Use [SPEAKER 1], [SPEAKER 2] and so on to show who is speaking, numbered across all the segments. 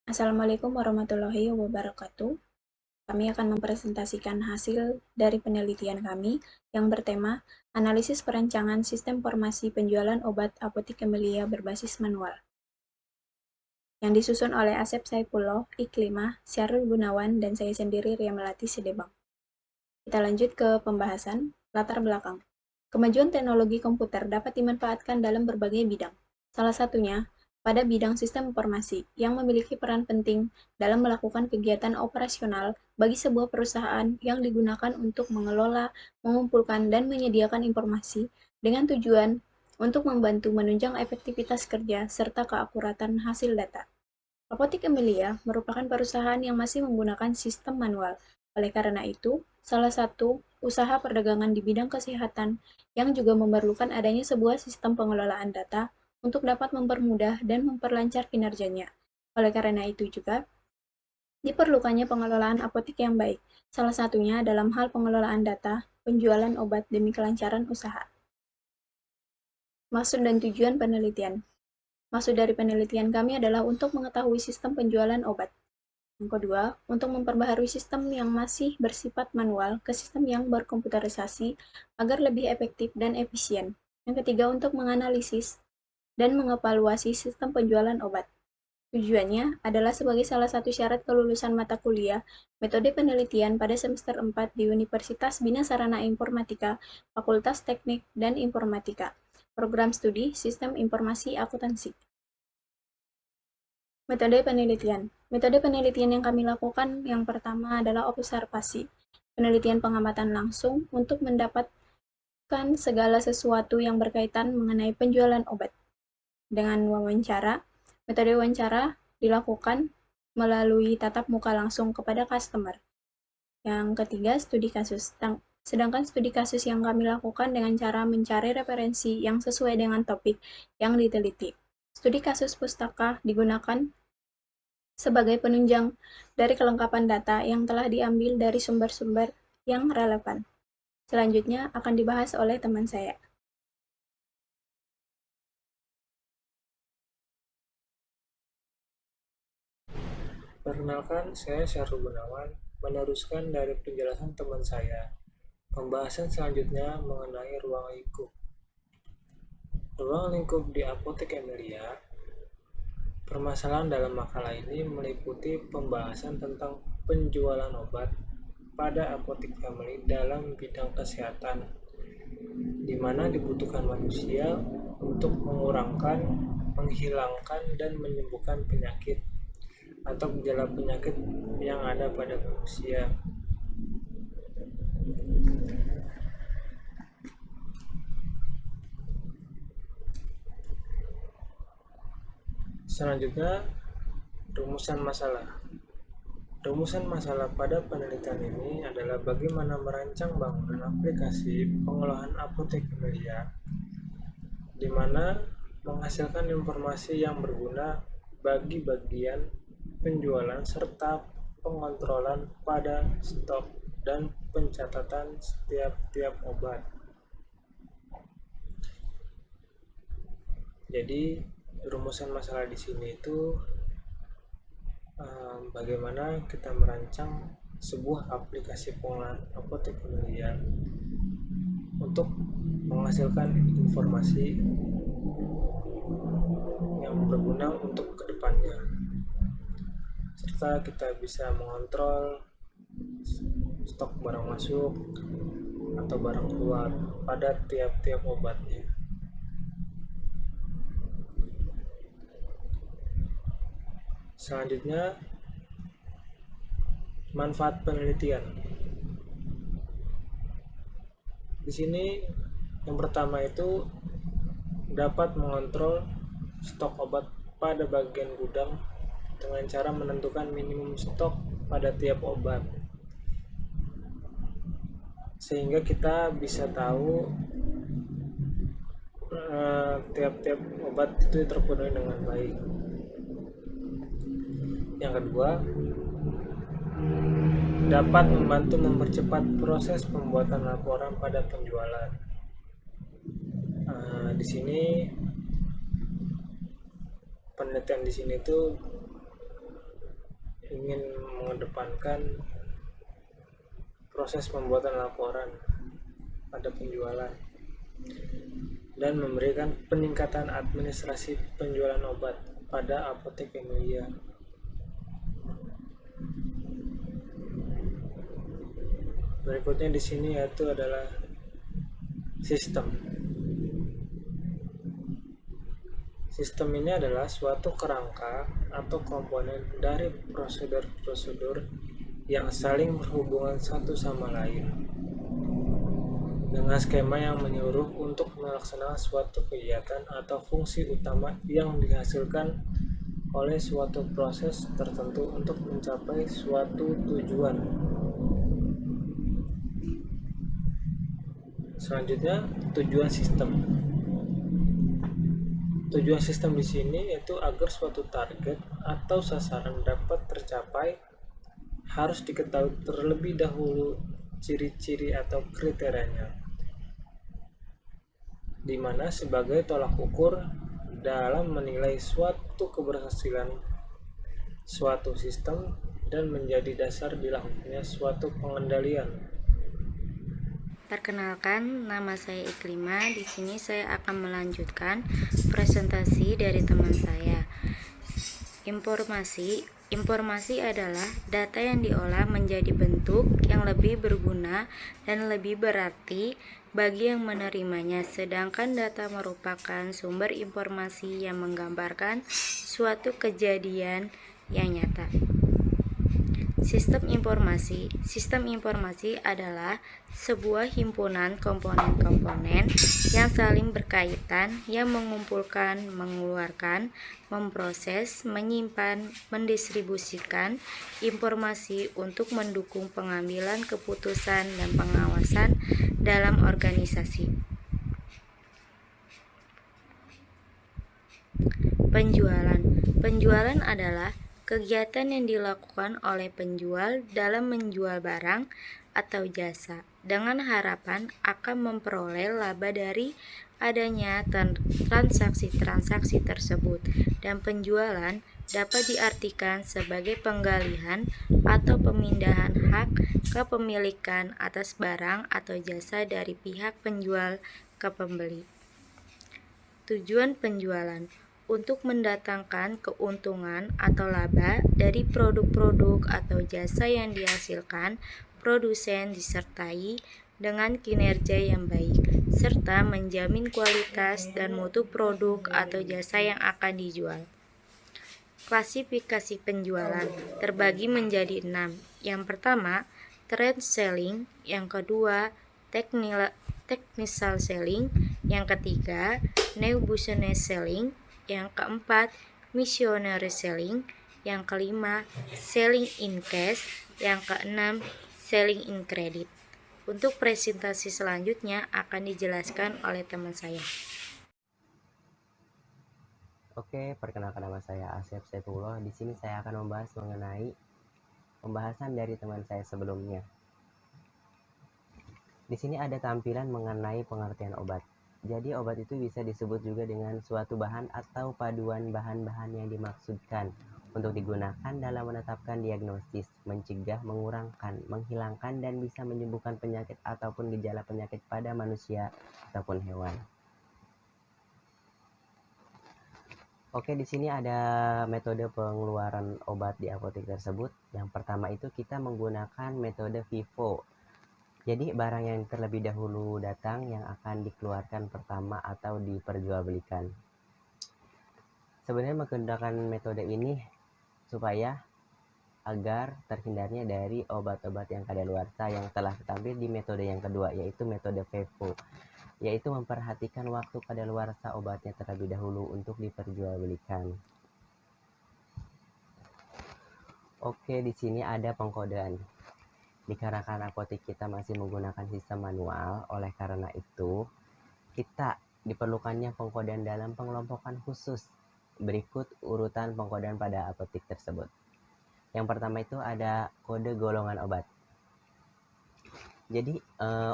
[SPEAKER 1] Assalamualaikum warahmatullahi wabarakatuh. Kami akan mempresentasikan hasil dari penelitian kami yang bertema Analisis Perancangan Sistem Formasi Penjualan Obat Apotik Emilia Berbasis Manual, yang disusun oleh Asep Saifullah, Iklimah, Syarul Gunawan, dan saya sendiri Ria Melati Sidebang. Kita lanjut ke pembahasan latar belakang. Kemajuan teknologi komputer dapat dimanfaatkan dalam berbagai bidang. Salah satunya pada bidang sistem informasi yang memiliki peran penting dalam melakukan kegiatan operasional bagi sebuah perusahaan yang digunakan untuk mengelola, mengumpulkan, dan menyediakan informasi dengan tujuan untuk membantu menunjang efektivitas kerja serta keakuratan hasil data. Apotik Emilia merupakan perusahaan yang masih menggunakan sistem manual. Oleh karena itu, salah satu usaha perdagangan di bidang kesehatan yang juga memerlukan adanya sebuah sistem pengelolaan data untuk dapat mempermudah dan memperlancar kinerjanya. Oleh karena itu juga, diperlukannya pengelolaan apotik yang baik, salah satunya dalam hal pengelolaan data, penjualan obat demi kelancaran usaha. Maksud dan tujuan penelitian. Maksud dari penelitian kami adalah untuk mengetahui sistem penjualan obat. Yang kedua, untuk memperbaharui sistem yang masih bersifat manual ke sistem yang berkomputerisasi agar lebih efektif dan efisien. Yang ketiga, untuk menganalisis dan mengevaluasi sistem penjualan obat. Tujuannya adalah sebagai salah satu syarat kelulusan mata kuliah metode penelitian pada semester 4 di Universitas Bina Sarana Informatika, Fakultas Teknik dan Informatika, Program Studi Sistem Informasi Akuntansi. Metode penelitian. Metode penelitian yang kami lakukan yang pertama adalah observasi, penelitian pengamatan langsung untuk mendapatkan segala sesuatu yang berkaitan mengenai penjualan obat. Dengan wawancara, metode wawancara dilakukan melalui tatap muka langsung kepada customer. Yang ketiga, studi kasus. Sedangkan studi kasus yang kami lakukan dengan cara mencari referensi yang sesuai dengan topik yang diteliti. Studi kasus pustaka digunakan sebagai penunjang dari kelengkapan data yang telah diambil dari sumber-sumber yang relevan. Selanjutnya akan dibahas oleh teman saya.
[SPEAKER 2] Perkenalkan, saya Syarul Gunawan, meneruskan dari penjelasan teman saya. Pembahasan selanjutnya mengenai ruang lingkup. Ruang lingkup di Apotek Emilia. Permasalahan dalam makalah ini meliputi pembahasan tentang penjualan obat pada apotek family dalam bidang kesehatan, di mana dibutuhkan manusia untuk mengurangkan, menghilangkan, dan menyembuhkan penyakit atau gejala penyakit yang ada pada manusia. Selanjutnya, rumusan masalah. Rumusan masalah pada penelitian ini adalah bagaimana merancang bangunan aplikasi pengolahan apotek Emilia, di mana menghasilkan informasi yang berguna bagi bagian penjualan serta pengontrolan pada stok dan pencatatan setiap obat. Jadi rumusan masalah di sini itu bagaimana kita merancang sebuah aplikasi pengolahan apotek Emilia untuk menghasilkan informasi yang berguna untuk kedepannya, serta kita bisa mengontrol stok barang masuk atau barang keluar pada tiap-tiap obatnya. Selanjutnya, manfaat penelitian. Di sini yang pertama itu dapat mengontrol stok obat pada bagian gudang dengan cara menentukan minimum stok pada tiap obat, sehingga kita bisa tahu tiap-tiap obat itu terpenuhi dengan baik. Yang kedua, dapat membantu mempercepat proses pembuatan laporan pada penjualan. Di sini penelitian di sini itu ingin mengedepankan proses pembuatan laporan pada penjualan dan memberikan peningkatan administrasi penjualan obat pada Apotek Emilia. Berikutnya di sini yaitu adalah sistem. Sistem ini adalah suatu kerangka atau komponen dari prosedur-prosedur yang saling berhubungan satu sama lain dengan skema yang menyeluruh untuk melaksanakan suatu kegiatan atau fungsi utama yang dihasilkan oleh suatu proses tertentu untuk mencapai suatu tujuan. Selanjutnya, tujuan sistem. Tujuan sistem di sini yaitu agar suatu target atau sasaran dapat tercapai harus diketahui terlebih dahulu ciri-ciri atau kriterianya, di mana sebagai tolak ukur dalam menilai suatu keberhasilan suatu sistem dan menjadi dasar dilakukannya suatu pengendalian.
[SPEAKER 3] Perkenalkan, nama saya Iklima. Di sini saya akan melanjutkan presentasi dari teman saya. Informasi adalah data yang diolah menjadi bentuk yang lebih berguna dan lebih berarti bagi yang menerimanya, sedangkan data merupakan sumber informasi yang menggambarkan suatu kejadian yang nyata. Sistem informasi adalah sebuah himpunan komponen-komponen yang saling berkaitan yang mengumpulkan, mengeluarkan, memproses, menyimpan, mendistribusikan informasi untuk mendukung pengambilan keputusan dan pengawasan dalam organisasi. Penjualan adalah kegiatan yang dilakukan oleh penjual dalam menjual barang atau jasa dengan harapan akan memperoleh laba dari adanya transaksi-transaksi tersebut, dan penjualan dapat diartikan sebagai penggalihan atau pemindahan hak kepemilikan atas barang atau jasa dari pihak penjual ke pembeli. Tujuan penjualan untuk mendatangkan keuntungan atau laba dari produk-produk atau jasa yang dihasilkan produsen disertai dengan kinerja yang baik, serta menjamin kualitas dan mutu produk atau jasa yang akan dijual. Klasifikasi penjualan terbagi menjadi 6. Yang pertama, trade selling. Yang kedua, technical selling. Yang ketiga, new business selling. Yang keempat, missionary selling. Yang kelima, selling in cash. Yang keenam, selling in credit. Untuk presentasi selanjutnya akan dijelaskan oleh teman saya.
[SPEAKER 4] Oke, perkenalkan, nama saya Asep Saifullah. Di sini saya akan membahas mengenai pembahasan dari teman saya sebelumnya. Di sini ada tampilan mengenai pengertian obat. Jadi obat itu bisa disebut juga dengan suatu bahan atau paduan bahan-bahan yang dimaksudkan untuk digunakan dalam menetapkan diagnosis, mencegah, mengurangkan, menghilangkan, dan bisa menyembuhkan penyakit ataupun gejala penyakit pada manusia ataupun hewan. Oke, di sini ada metode pengeluaran obat di apotek tersebut. Yang pertama itu kita menggunakan metode FIFO. Jadi barang yang terlebih dahulu datang yang akan dikeluarkan pertama atau diperjualbelikan. Sebenarnya menggunakan metode ini supaya agar terhindarnya dari obat-obat yang kadaluarsa yang telah tampil di metode yang kedua, yaitu metode FIFO, yaitu memperhatikan waktu kadaluarsa obatnya terlebih dahulu untuk diperjualbelikan. Oke, di sini ada pengkodean. Dikarenakan apotek kita masih menggunakan sistem manual, oleh karena itu kita diperlukannya pengkodean dalam pengelompokan khusus. Berikut urutan pengkodean pada apotek tersebut. Yang pertama itu ada kode golongan obat. Jadi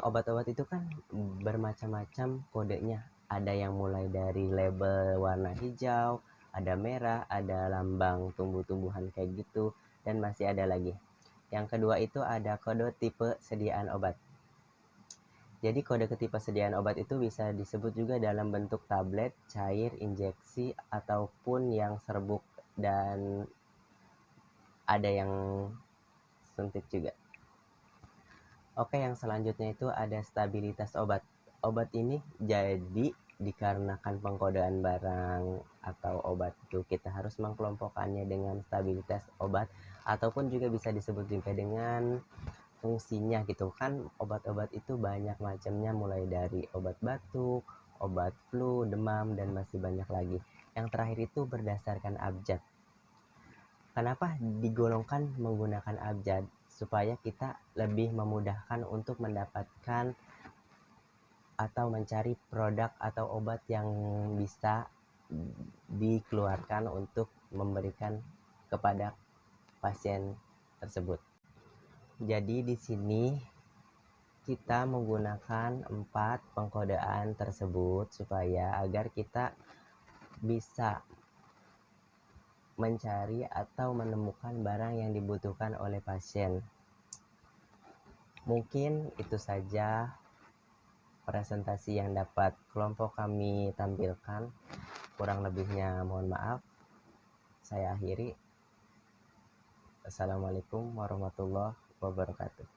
[SPEAKER 4] obat-obat itu kan bermacam-macam kodenya. Ada yang mulai dari label warna hijau, ada merah, ada lambang tumbuh-tumbuhan kayak gitu, dan masih ada lagi. Yang kedua itu ada kode tipe sediaan obat. Jadi kode tipe sediaan obat itu bisa disebut juga dalam bentuk tablet, cair, injeksi, ataupun yang serbuk, dan ada yang suntik juga. Oke, yang selanjutnya itu ada stabilitas obat. Obat ini jadi dikarenakan pengkodean barang atau obat itu kita harus mengkelompokkannya dengan stabilitas obat, ataupun juga bisa disebut juga dengan fungsinya gitu kan. Obat-obat itu banyak macamnya, mulai dari obat batuk, obat flu, demam, dan masih banyak lagi. Yang terakhir itu berdasarkan abjad. Kenapa digolongkan menggunakan abjad? Supaya kita lebih memudahkan untuk mendapatkan atau mencari produk atau obat yang bisa dikeluarkan untuk memberikan kepada pasien tersebut. Jadi di sini kita menggunakan 4 pengkodean tersebut supaya agar kita bisa mencari atau menemukan barang yang dibutuhkan oleh pasien. Mungkin itu saja presentasi yang dapat kelompok kami tampilkan. Kurang lebihnya mohon maaf. Saya akhiri. Assalamualaikum warahmatullahi wabarakatuh.